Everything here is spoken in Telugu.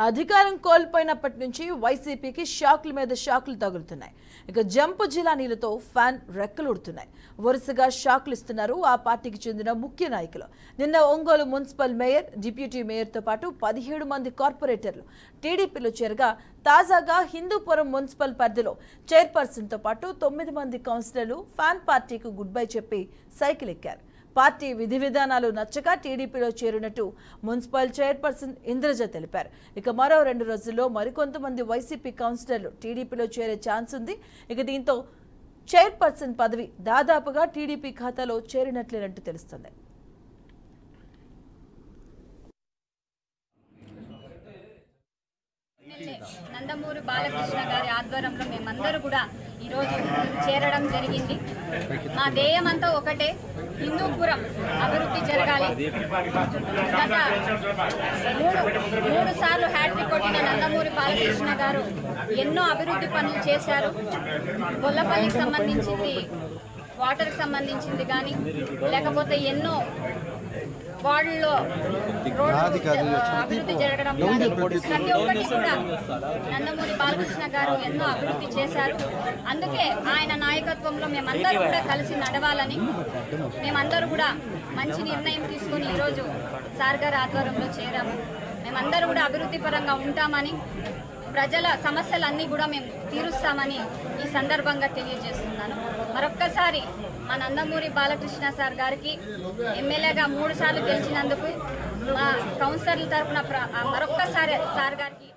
అధికారం కోల్పోయినప్పటి నుంచి వైసీపీకి షాక్ల మీద షాక్లు తగులుతున్నాయి. ఇక జంపు జిలానీలతో ఫ్యాన్ రెక్కలుడుతున్నాయి. వరుసగా షాక్లు ఇస్తున్నారు ఆ పార్టీకి చెందిన ముఖ్య నాయకులు. నిన్న ఒంగోలు మున్సిపల్ మేయర్, డిప్యూటీ మేయర్తో పాటు 17 మంది కార్పొరేటర్లు టీడీపీలో చేరగా, తాజాగా హిందూపురం మున్సిపల్ పరిధిలో చైర్పర్సన్తో పాటు 9 మంది కౌన్సిలర్లు ఫ్యాన్ పార్టీకి గుడ్ బై చెప్పి సైకిల్ ఎక్కారు. పార్టీ విధి విధానాలు నచ్చక టీడీపీలో చేరినట్టు మున్సిపల్ చైర్పర్సన్ ఇంద్రజ తెలిపారు. ఇక మరో 2 రోజుల్లో మరికొంతమంది వైసీపీ కౌన్సిలర్లు టీడీపీలో చేరే ఛాన్స్ ఉంది. ఇక దీంతో చైర్పర్సన్ పదవి దాదాపుగా టీడీపీ ఖాతాలో చేరినట్లేనంటూ తెలుస్తుంది. నందమూరి బాలకృష్ణ గారి ఆధ్వర్యంలో మేమందరూ కూడా ఈరోజు చేరడం జరిగింది. మా ధ్యేయం అంతా ఒకటే, హిందూపురం అభివృద్ధి జరగాలి. గత మూడు సార్లు హ్యాట్రిక్ కొట్టిన నందమూరి బాలకృష్ణ గారు ఎన్నో అభివృద్ధి పనులు చేశారు. గొల్లపల్లికి సంబంధించింది, వాటర్కి సంబంధించింది కానీ, లేకపోతే ఎన్నో వార్డుల్లో అభివృద్ధి జరగడం కానీ, ప్రతి ఒక్కటి కూడా నందమూరి బాలకృష్ణ గారు ఎన్నో అభివృద్ధి చేశారు. అందుకే ఆయన నాయకత్వంలో మేమందరూ కూడా కలిసి నడవాలని, మేమందరూ కూడా మంచి నిర్ణయం తీసుకొని ఈరోజు సార్ గారి ఆధ్వర్యంలో చేరాము. మేమందరూ కూడా అభివృద్ధి పరంగా ఉంటామని, ప్రజల సమస్యలన్నీ కూడా మేము తీరుస్తామని ఈ సందర్భంగా తెలియజేస్తున్నాను. మరొక్కసారి మా నందమూరి బాలకృష్ణ సార్ గారికి ఎమ్మెల్యేగా 3 సార్లు గెలిచినందుకు మా కౌన్సిలర్ల తరఫున మరొక్కసారి సార్ గారికి